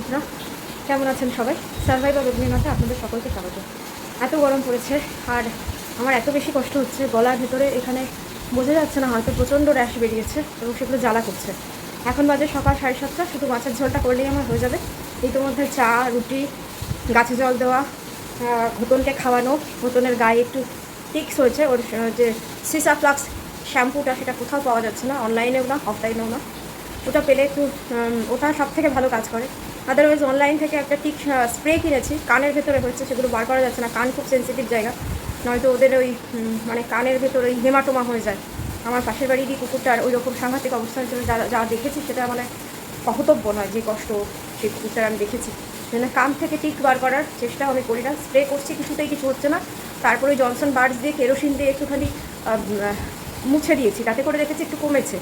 বন্ধুরা, কেমন আছেন সবাই? সার্ভাইভার অগ্নিনাথে আপনাদের সকলকে স্বাগত। এত গরম পড়েছে আর আমার এত বেশি কষ্ট হচ্ছে, গলার ভেতরে এখানে বোঝা যাচ্ছে না, হয়তো প্রচণ্ড র্যাশ বেরিয়েছে এবং সেগুলো জ্বালা করছে। এখন বাজে সকাল 7:30, শুধু মাছের ঝোলটা করলেই আমার হয়ে যাবে। ইতিমধ্যে চা, রুটি, গাছে জল দেওয়া, ঘুটনকে খাওয়ানো, ঘুটনের গায়ে একটু টিক্স হয়েছে। ওর যে সিসা ফ্লাক্স শ্যাম্পুটা সেটা কোথাও পাওয়া যাচ্ছে না, অনলাইনেও না অফলাইনেও না। ওটা পেলে একটু ওটা সব থেকে ভালো কাজ করে। আদারওয়াইজ অনলাইন থেকে একটা টিক স্প্রে কিনেছি, কানের ভেতরে হচ্ছে, সেগুলো বার করা যাচ্ছে না, কান খুব সেন্সিটিভ জায়গা, নয়তো ওদের ওই মানে কানের ভেতরে ওই হেমাটোমা হয়ে যায়। আমার পাশের বাড়িরই কুকুরটার ওই রকম সাংঘাতিক অবস্থা হয়েছিল, যা দেখেছি সেটা মানে অহতব্য নয়, যে কষ্ট সেই কুকুরটার আমি দেখেছি। সেজন্য কান থেকে টিক বার করার চেষ্টা আমি করি না, স্প্রে করছি, কিছুতেই কিছু হচ্ছে না। তারপরে ওই জনসন বার্ডস দিয়ে কেরোসিন দিয়ে একটুখানি মুছে দিয়েছি, তাতে করে দেখেছি একটু কমেছে।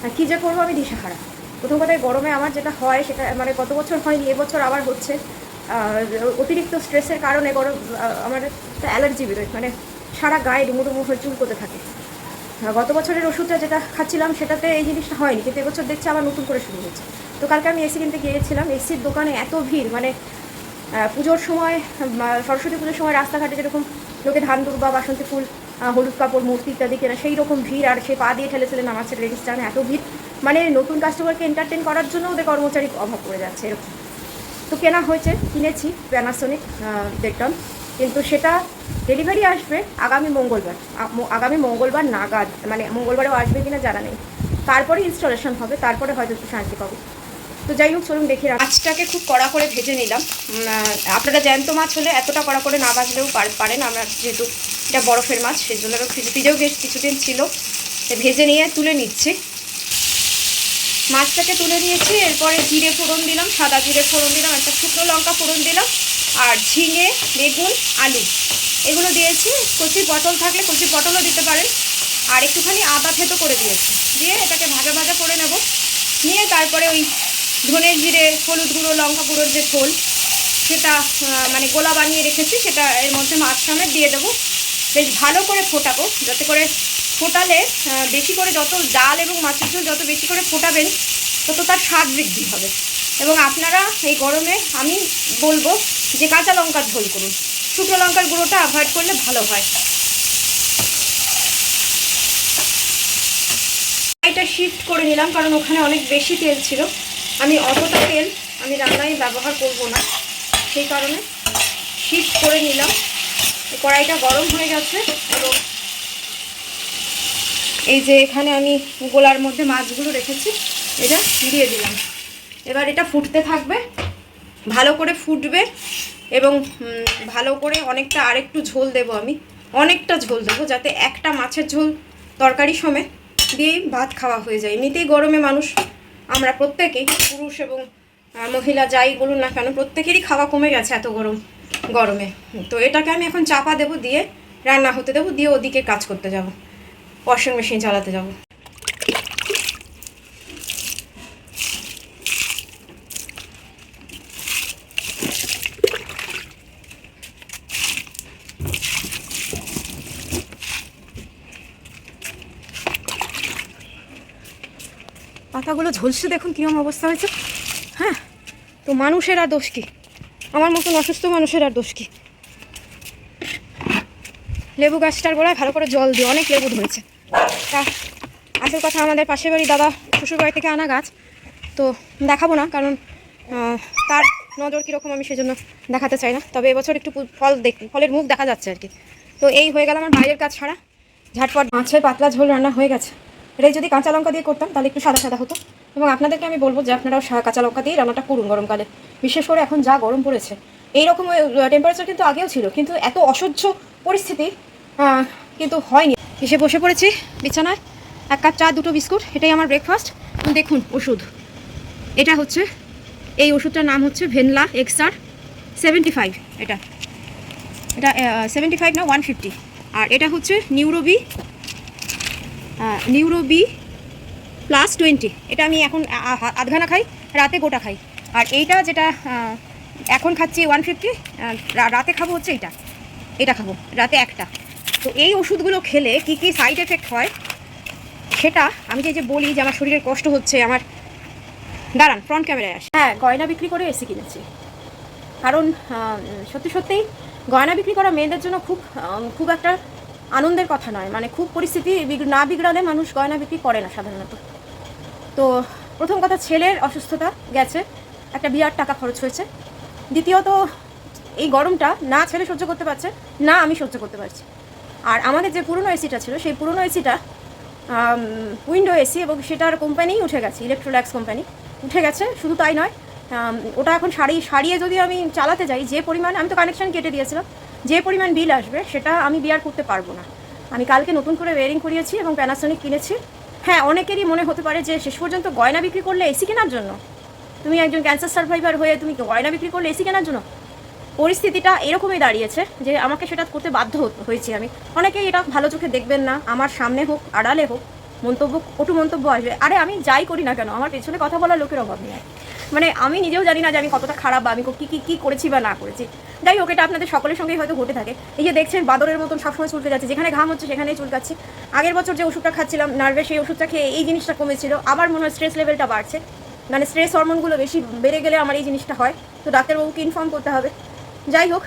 আর কী যে করবো আমি দিশেহারা। প্রথম কথায় গরমে আমার যেটা হয় সেটা মানে গত বছর হয়নি, এবছর আবার হচ্ছে। অতিরিক্ত স্ট্রেসের কারণে গরম আমার একটা অ্যালার্জি বেরোয়, মানে সারা গায়ে ডুমো ডুমো হয়ে চুলকোতে থাকে। গত বছরের ওষুধটা যেটা খাচ্ছিলাম সেটাতে এই জিনিসটা হয়নি, কিন্তু এবছর দেখছি আবার নতুন করে শুরু হচ্ছে। তো কালকে আমি এসি কিনতে গিয়েছিলাম, এসির দোকানে এত ভিড়, মানে পুজোর সময়, সরস্বতী পুজোর সময় রাস্তাঘাটে যেরকম লোকে ধান দুর্বা, বাসন্তী ফুল, হলুদ কাপড়, মূর্তি ইত্যাদি কেনা, সেই রকম ভিড়। আর সে পা দিয়ে ঠেলেছিলেন আমার ছেলে রেজিস্ট্রানে, এত ভিড়, মানে নতুন কাস্টমারকে এন্টারটেন করার জন্য ওদের কর্মচারী অভাব পড়ে যাচ্ছে এরকম। তো কেনা হয়েছে, কিনেছি প্যানাসোনিক ডেটন, কিন্তু সেটা ডেলিভারি আসবে আগামী মঙ্গলবার নাগাদ, মানে মঙ্গলবারেও আসবে কিনা জানা নেই। তারপরে ইনস্টলেশন হবে, তারপরে হয়তো একটু শান্তি পাবো। তো যাই হোক, চলুন দেখি। মাছটাকে খুব কড়া করে ভেজে নিলাম। আপনারা জ্যান্ত মাছ হলে এতটা কড়া করে না ভাজলেও পারেন, আমরা যেহেতু এটা বরফের মাছ সেজন্য ফ্রিজেও বেশ কিছুদিন ছিল। ভেজে নিয়ে তুলে নিচ্ছি, মাছটাকে তুলে নিয়েছি। এরপরে জিরে ফোড়ন দিলাম, সাদা জিরে ফোড়ন দিলাম, একটা শুকনো লঙ্কা ফোড়ন দিলাম, আর ঝিঙে, বেগুন, আলু এগুলো দিয়েছি। কচি পটল থাকলে কচি পটলও দিতে পারেন। আর একটুখানি আদা থেতো করে দিয়েছি, দিয়ে এটাকে ভাজা ভাজা করে নেব। নিয়ে তারপরে ওই ধনে জিরে, হলুদ গুঁড়ো, লঙ্কা গুঁড়োর যে ঝোল সেটা মানে গোলা বানিয়ে রেখেছি, সেটা এর মধ্যে মাছ সমেত দিয়ে দেবো। বেশ ভালো করে ফোটাবো, যাতে করে ফোটালে বেশি করে, যত ডাল এবং মাছের ঝোল যত বেশি করে ফোটাবেন তত তার স্বাদ বৃদ্ধি হবে। এবং আপনারা এই গরমে আমি বলবো যে কাঁচা লঙ্কার ঝোল করুন, শুকনো লঙ্কার গুঁড়োটা অ্যাভয়েড করলে ভালো হয়। এটা শিফট করে নিলাম, কারণ ওখানে অনেক বেশি তেল ছিল, আমি অতটা তেল আমি রান্নায় ব্যবহার করব না, সেই কারণে শিফট করে নিলাম। কড়াইটা গরম হয়ে গেছে এবং এই যে এখানে আমি গোলার মধ্যে মাছগুলো রেখেছি, এটা দিয়ে দিলাম। এবার এটা ফুটতে থাকবে, ভালো করে ফুটবে এবং ভালো করে অনেকটা আরেকটু ঝোল দেব, আমি অনেকটা ঝোল দেবো, যাতে একটা মাছের ঝোল তরকারি সমেত দিয়েই ভাত খাওয়া হয়ে যায়। এমনিতেই গরমে মানুষ, আমরা প্রত্যেকেই, পুরুষ এবং মহিলা যাই বলুন না কেন, প্রত্যেকেরই খাওয়া কমে গেছে এত গরমে। তো এটাকে আমি এখন চাপা দেবো, দিয়ে রান্না হতে দেবো, দিয়ে ওদিকে কাজ করতে যাব, ওয়াশিং মেশিন চালাতে যাব। পাতাগুলো ঝলসে দেখুন কীরকম অবস্থা হয়েছে। হ্যাঁ, তো মানুষের আর দোষ কি? আমার মতন অসুস্থ মানুষের আর দোষ কি? লেবু গাছটার গোড়ায় ভালো করে জল দিয়ে অনেক লেবু ধরেছে। তা আসল কথা, আমাদের পাশের বাড়ি দাদা শ্বশুরবাড়ি থেকে আনা গাছ, তো দেখাবো না, কারণ তার নজর কীরকম আমি সেজন্য দেখাতে চাই না। তবে এবছর একটু ফলের মুখ দেখা যাচ্ছে আর কি। তো এই হয়ে গেল আমার বাইরের কাজ ছাড়া। ঝাটপট মাছের পাতলা ঝোল রান্না হয়ে গেছে। এটাই যদি কাঁচা লঙ্কা দিয়ে করতাম তাহলে একটু সাদা সাদা হতো। এবং আপনাদেরকে আমি বলবো যে আপনারাও কাঁচা লঙ্কা দিয়েই রান্নাটা করুন গরমকালে, বিশেষ করে এখন যা গরম পড়েছে। এইরকম টেম্পারেচার কিন্তু আগেও ছিল, কিন্তু এত অসহ্য পরিস্থিতি কিন্তু হয়নি। এসে বসে পড়েছি বিছানায়, 1 কাপ চা, 2টো বিস্কুট, এটাই আমার ব্রেকফাস্ট। দেখুন ওষুধ, এটা হচ্ছে, এই ওষুধটার নাম হচ্ছে ভেনলা এক্সআর 75। এটা 75 না 150। আর এটা হচ্ছে নিউরোবি +20। এটা আমি এখন আধখানা খাই, রাতে গোটা খাই। আর এইটা যেটা এখন খাচ্ছি 150, রাতে খাবো হচ্ছে এটা খাবো রাতে একটা। তো এই ওষুধগুলো খেলে কি কি সাইড এফেক্ট হয় সেটা আমি যে বলি যে আমার শরীরের কষ্ট হচ্ছে, আমার দাঁড়ান, ফ্রন্ট ক্যামেরায় আসে। হ্যাঁ, গয়না বিক্রি করে এসি কিনেছি। কারণ সত্যি সত্যিই গয়না বিক্রি করা মেয়েদের জন্য খুব একটা আনন্দের কথা নয়। মানে খুব পরিস্থিতি না বিগড়ালে মানুষ গয়না বিক্রি করে না সাধারণত। তো প্রথম কথা, ছেলের অসুস্থতা গেছে, একটা বিয়ার টাকা খরচ হয়েছে। দ্বিতীয়ত, এই গরমটা না ছেলে সহ্য করতে পারছে, না আমি সহ্য করতে পারছি। আর আমাদের যে পুরনো এসিটা ছিল, সেই পুরনো এসিটা উইন্ডো এসি, এবং সেটার কোম্পানিই উঠে গেছে, ইলেকট্রোল্যাক্স কোম্পানি উঠে গেছে। শুধু তাই নয়, ওটা এখন সারিয়ে যদি আমি চালাতে যাই, যে পরিমাণ, আমি তো কানেকশান কেটে দিয়েছিলাম, যে পরিমাণ বিল আসবে সেটা আমি বিয়ার করতে পারবো না। আমি কালকে নতুন করে ওয়ারিং করিয়েছি এবং প্যানাসোনিক কিনেছি। হ্যাঁ, অনেকেরই মনে হতে পারে যে শেষ পর্যন্ত গয়না বিক্রি করলে এসি কেনার জন্য, তুমি একজন ক্যান্সার সার্ভাইভার হয়ে তুমি গয়না বিক্রি করলে এসি কেনার জন্য। পরিস্থিতিটা এরকমই দাঁড়িয়েছে যে আমাকে সেটা করতে বাধ্য হয়েছি আমি। অনেকেই এটা ভালো চোখে দেখবেন না, আমার সামনে হোক আড়ালে হোক কটু মন্তব্য আসবে। আরে আমি যাই করি না কেন, আমার পেছনে কথা বলার লোকের অভাব নেই। মানে আমি নিজেও জানি না যে আমি কতটা খারাপ বা আমি কী করেছি বা না করেছি। যাই হোক, এটা আপনাদের সকলের সঙ্গেই হয়তো ঘটে থাকে। এই যে দেখছেন বাদরের মতন সবসময় চুলকে যাচ্ছে, যেখানে ঘাম হচ্ছে সেখানেই চুলকাচ্ছে। আগের বছর যে ওষুধটা খাচ্ছিলাম নার্ভে, সেই ওষুধটা খেয়ে এই জিনিসটা কমেছিল। আবার মনে হয় স্ট্রেস লেভেলটা বাড়ছে, মানে স্ট্রেস হরমোনগুলো বেশি বেড়ে গেলে আমার এই জিনিসটা হয়। তো ডাক্তারবাবুকে ইনফর্ম করতে হবে। যাই হোক,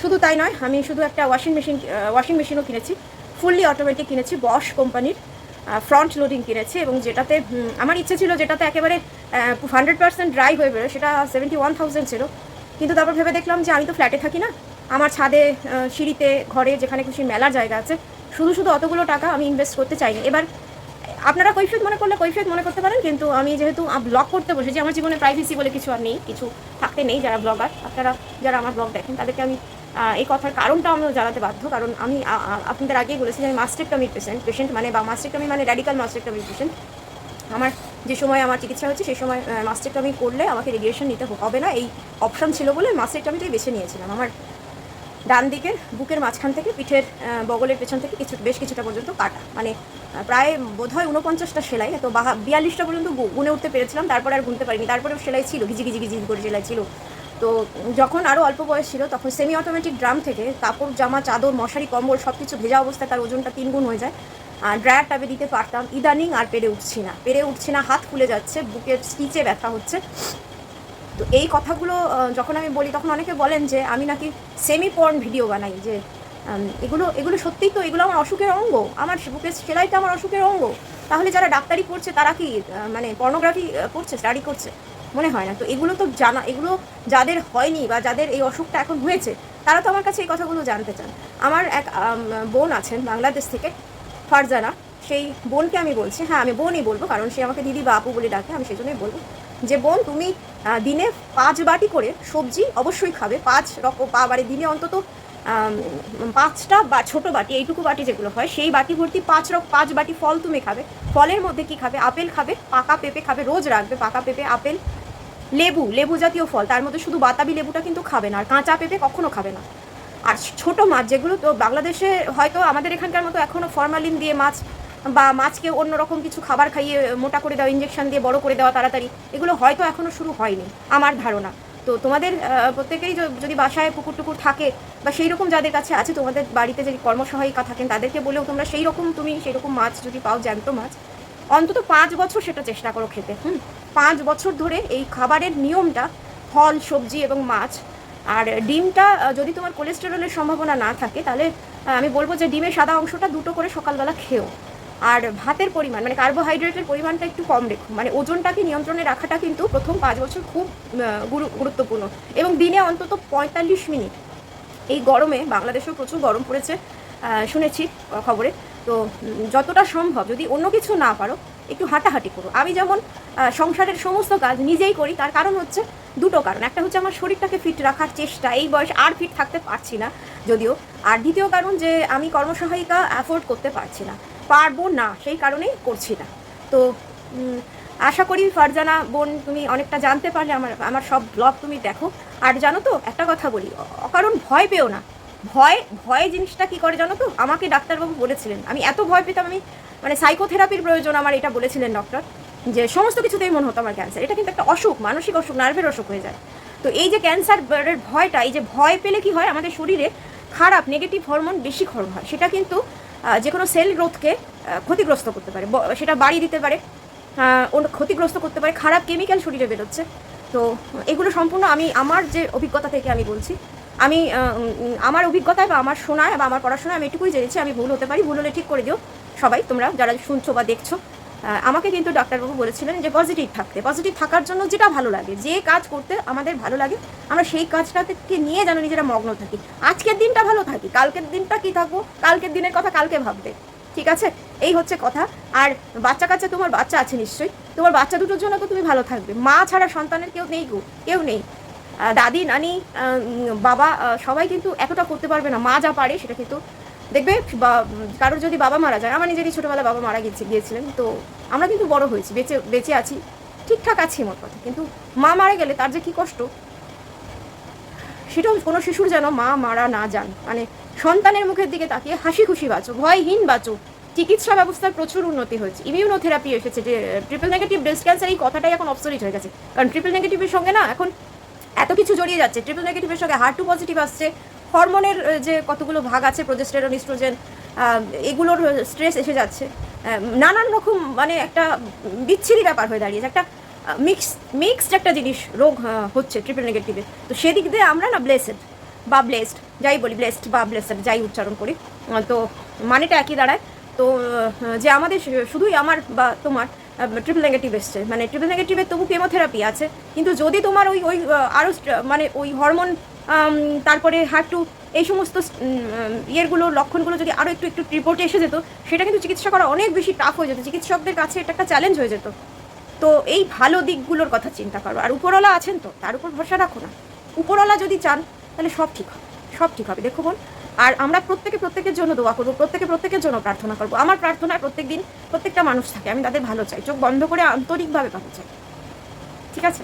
শুধু তাই নয়, আমি শুধু একটা ওয়াশিং মেশিনও কিনেছি, ফুললি অটোমেটিক কিনেছি, বশ কোম্পানির ফ্রন্ট লোডিং কিনেছি। এবং যেটাতে আমার ইচ্ছে ছিল যেটাতে একেবারে 100% ড্রাই হয়ে বেরোয়, সেটা 71,000 ছিল। কিন্তু তারপর ভেবে দেখলাম যে আমি তো ফ্ল্যাটে থাকি না, আমার ছাদে, সিঁড়িতে, ঘরে, যেখানে খুশি মেলার জায়গা আছে। শুধু অতগুলো টাকা আমি ইনভেস্ট করতে চাইনি। এবার আপনারা কৈফিয়ত মনে করলে কৈফিয়ত মনে করতে পারেন, কিন্তু আমি যেহেতু ব্লগ করতে বসেছি, আমার জীবনে প্রাইভেসি বলে কিছু আর নেই, কিছু থাকতে নেই। যারা ব্লগার, আপনারা যারা আমার ব্লগ দেখেন, তাদেরকে আমি এই কথার কারণটা আমিও জানাতে বাধ্য। কারণ আমি আপনাদের আগেই বলেছি যে আমি মাস্টেক্টমির পেশেন্ট, মানে মাস্টেক্টমি মানে র্যাডিক্যাল মাস্টেক্টমির পেশেন্ট। আমার যে সময় আমার চিকিৎসা হচ্ছে, সেই সময় মাস্টেক্টমি করলে আমাকে রেডিয়েশন নিতে হবে না, এই অপশান ছিল বলে মাস্টেক্টমিটাই বেছে নিয়েছিলাম। আমার ডান দিকের বুকের মাঝখান থেকে পিঠের বগলের পেছন থেকে বেশ কিছুটা পর্যন্ত কাটা, মানে প্রায় বোধহয় 49টা সেলাই, তো 42টা পর্যন্ত গুনে উঠতে পেরেছিলাম। তারপরে আর গুনতে পারিনি, তারপরেও সেলাই ছিল, ঘিজি করে সেলাই ছিল। তো যখন আরও অল্প বয়স ছিল, তখন সেমি অটোমেটিক ড্রাম থেকে কাপড়, জামা, চাদর, মশারি, কম্বল সব কিছু ভেজা অবস্থায় তার ওজনটা 3 গুণ হয়ে যায়। ড্রায়ার টাবে দিতে পারতাম। ইদানিং আর পেরে উঠছি না, হাত ফুলে যাচ্ছে, বুকের স্টিচে ব্যথা হচ্ছে। তো এই কথাগুলো যখন আমি বলি, তখন অনেকে বলেন যে আমি নাকি সেমি পর্ন ভিডিও বানাই, যে এগুলো সত্যিই তো, এগুলো আমার অসুখের অঙ্গ, আমার বুকের সেলাইটা আমার অসুখের অঙ্গ। তাহলে যারা ডাক্তারি পড়ছে তারা কি মানে পর্নোগ্রাফি করছে, স্টাডি করছে? মনে হয় না। তো এগুলো তো জানা, এগুলো যাদের হয়নি বা যাদের এই অসুখটা এখন হয়েছে, তারা তো আমার কাছে এই কথাগুলো জানতে চান। আমার এক বোন আছেন বাংলাদেশ থেকে, ফারজানা, সেই বোনকে আমি বলছি, হ্যাঁ আমি বোনই বলবো, কারণ সে আমাকে দিদি বা আপু বলে ডাকে, আমি সেই জন্যই বলবো যে বোন, তুমি দিনে 5 বাটি করে সবজি অবশ্যই খাবে, 5 রকম, মানে দিনে অন্তত 5টা বা ছোটো বাটি, এইটুকু বাটি যেগুলো হয়, সেই বাটি ভর্তি 5 বাটি ফল তুমি খাবে। ফলের মধ্যে কি খাবে? আপেল খাবে, পাকা পেঁপে খাবে, রোজ রাখবে পাকা পেঁপে, আপেল, লেবু জাতীয় ফল, তার মধ্যে শুধু বাতাবি লেবুটা কিন্তু খাবে না, আর কাঁচা পেঁপে কখনো খাবে না। আর ছোটো মাছ, যেগুলো তো বাংলাদেশে হয়তো আমাদের এখানকার মতো এখনও ফরমালিন দিয়ে মাছ বা মাছকে অন্যরকম কিছু খাবার খাইয়ে মোটা করে দেওয়া, ইঞ্জেকশন দিয়ে বড় করে দেওয়া তাড়াতাড়ি, এগুলো হয়তো এখনও শুরু হয়নি আমার ধারণা। তো তোমাদের প্রত্যেকেরই যদি বাসায় পুকুর টুকুর থাকে বা সেই রকম যাদের কাছে আছে, তোমাদের বাড়িতে যে কর্মসহায়িকা থাকেন, তাদেরকে বলেও তোমরা সেই রকম মাছ যদি পাও, জ্যান্ত মাছ, অন্তত 5 বছর সেটা চেষ্টা করো খেতে। 5 বছর ধরে এই খাবারের নিয়মটা, ফল, সবজি এবং মাছ। আর ডিমটা, যদি তোমার কোলেস্টেরলের সম্ভাবনা না থাকে, তাহলে আমি বলবো যে ডিমের সাদা অংশটা 2টো করে সকালবেলা খেও। আর ভাতের পরিমাণ, মানে কার্বোহাইড্রেটের পরিমাণটা একটু কম রেখো। মানে ওজনটাকে নিয়ন্ত্রণে রাখাটা কিন্তু প্রথম 5 বছর খুব গুরুত্বপূর্ণ। এবং দিনে অন্তত 45 মিনিট, এই গরমে, বাংলাদেশেও প্রচুর গরম পড়েছে শুনেছি খবরে, তো যতটা সম্ভব যদি অন্য কিছু না পারো, একটু হাঁটাহাঁটি করো। আমি যেমন সংসারের সমস্ত কাজ নিজেই করি, তার কারণ হচ্ছে 2টো কারণ। একটা হচ্ছে আমার শরীরটাকে ফিট রাখার চেষ্টা, এই বয়স আর ফিট থাকতে পারছি না যদিও। আর দ্বিতীয় কারণ যে আমি কর্মসহায়িকা অ্যাফোর্ড করতে পারবো না, সেই কারণেই করছি না। তো আশা করি ফারজানা বোন, তুমি অনেকটা জানতে পারলে, আমার সব ব্লগ তুমি দেখো। আর জানো তো, একটা কথা বলি, অকারণ ভয় পেও না। ভয় জিনিসটা কি করে জানো তো? আমাকে ডাক্তারবাবু বলেছিলেন, আমি এত ভয় পেতাম, আমি মানে সাইকোথেরাপির প্রয়োজন আমার, এটা বলেছিলেন ডক্টর, যে সমস্ত কিছুতেই মনে হতো আমার ক্যান্সার। এটা কিন্তু একটা অসুখ, মানসিক অসুখ, নার্ভের অসুখ হয়ে যায়। তো এই যে ক্যান্সারের ভয়টা, এই যে ভয় পেলে কি হয়, আমাদের শরীরে খারাপ নেগেটিভ হরমোন বেশি ক্ষরণ হয়, সেটা কিন্তু যে কোনো সেল গ্রোথকে ক্ষতিগ্রস্ত করতে পারে, সেটা বাড়িয়ে দিতে পারে, ওর ক্ষতিগ্রস্ত করতে পারে, খারাপ কেমিক্যাল শরীরে বেরোচ্ছে। তো এগুলো সম্পূর্ণ আমি আমার যে অভিজ্ঞতা থেকে আমি বলছি, আমি আমার অভিজ্ঞতায় বা আমার শোনায় বা আমার পড়াশোনায় আমি এটুকুই জেনেছি। আমি ভুল হতে পারি, ভুল হলে ঠিক করে দিও সবাই, তোমরা যারা শুনছো বা দেখছো। আমাকে কিন্তু ডাক্তারবাবু বলেছিলেন যে পজিটিভ থাকতে, পজিটিভ থাকার জন্য যেটা ভালো লাগে, যে কাজ করতে আমাদের ভালো লাগে আমরা সেই কাজটাকে নিয়ে যেন নিজেরা মগ্ন থাকি। আজকের দিনটা ভালো থাকি, কালকের দিনটা কি থাকবো, কালকের দিনের কথা কালকে ভাববে, ঠিক আছে? এই হচ্ছে কথা। আর বাচ্চা কাচ্চা, তোমার বাচ্চা আছে নিশ্চয়ই, তোমার বাচ্চা দুটোর জন্য তো তুমি ভালো থাকবে। মা ছাড়া সন্তানের কেউ নেই গো, কেউ নেই। দাদি, নানি, বাবা সবাই কিন্তু এতটা করতে পারবে না। মা যা পারে সেটা কিন্তু দেখবে। কারোর যদি বাবা মারা যায়, আমার নিজেরই ছোটোবেলা বাবা মারা গিয়েছিলেন, তো আমরা কিন্তু বড় হয়েছি, বেঁচে বেঁচে আছি, ঠিকঠাক আছি মোট কথা। কিন্তু মা মারা গেলে তার যে কী কষ্ট, সেটাও কোনো শিশুর যেন মা মারা না যান। মানে সন্তানের মুখের দিকে তাকিয়ে হাসি খুশি বাঁচো, ভয়হীন বাঁচো। চিকিৎসা ব্যবস্থার প্রচুর উন্নতি হয়েছে, ইমিউনোথেরাপি এসেছে, যে ট্রিপল নেগেটিভ ব্রেস্ট ক্যান্সার এই কথাটাই এখন অবসলিট হয়ে গেছে। কারণ ট্রিপল নেগেটিভের সঙ্গে না এখন এত কিছু জড়িয়ে যাচ্ছে। ট্রিপল নেগেটিভের সঙ্গে HER2 পজিটিভ আসছে, হরমোনের যে কতগুলো ভাগ আছে, প্রোজেস্টেরন, ইস্ট্রোজেন, এগুলোর স্ট্রেস এসে যাচ্ছে। নানান রকম মানে একটা বিচ্ছিরি ব্যাপার হয়ে দাঁড়িয়েছে, একটা মিক্সড একটা জিনিস রোগ হচ্ছে ট্রিপল নেগেটিভে। তো সেদিক দিয়ে আমরা না ব্লেসড বা ব্লেসড, যাই বলি, ব্লেসড বা ব্লেসড যাই উচ্চারণ করি, তো মানেটা একই দাঁড়ায়। তো যে আমাদের শুধুই আমার বা তোমার ট্রিপল নেগেটিভ এসছে, মানে ট্রিপল নেগেটিভের তবু কেমোথেরাপি আছে, কিন্তু যদি তোমার ওই ওই আরও মানে ওই হরমোন, তারপরে HER2, এই সমস্ত ইয়েরগুলো, লক্ষণগুলো যদি আরও একটু একটু রিপোর্টে এসে যেত, সেটা কিন্তু চিকিৎসা করা অনেক বেশি টাফ হয়ে যেত, চিকিৎসকদের কাছে এটা একটা চ্যালেঞ্জ হয়ে যেত। তো এই ভালো দিকগুলোর কথা চিন্তা করো। আর উপরওয়ালা আছেন তো, তার উপর ভরসা রাখো না। উপরওয়ালা যদি চান তাহলে সব ঠিক হবে, সব ঠিক হবে। দেখো বোন, আর আমরা প্রত্যেকের জন্য দোয়া করবো, প্রত্যেকের জন্য প্রার্থনা করবো। আমার প্রার্থনায় প্রত্যেক দিন প্রত্যেকটা মানুষ থাকে, আমি তাদের ভালো চাই, চোখ বন্ধ করে আন্তরিকভাবে ভালো চাই, ঠিক আছে?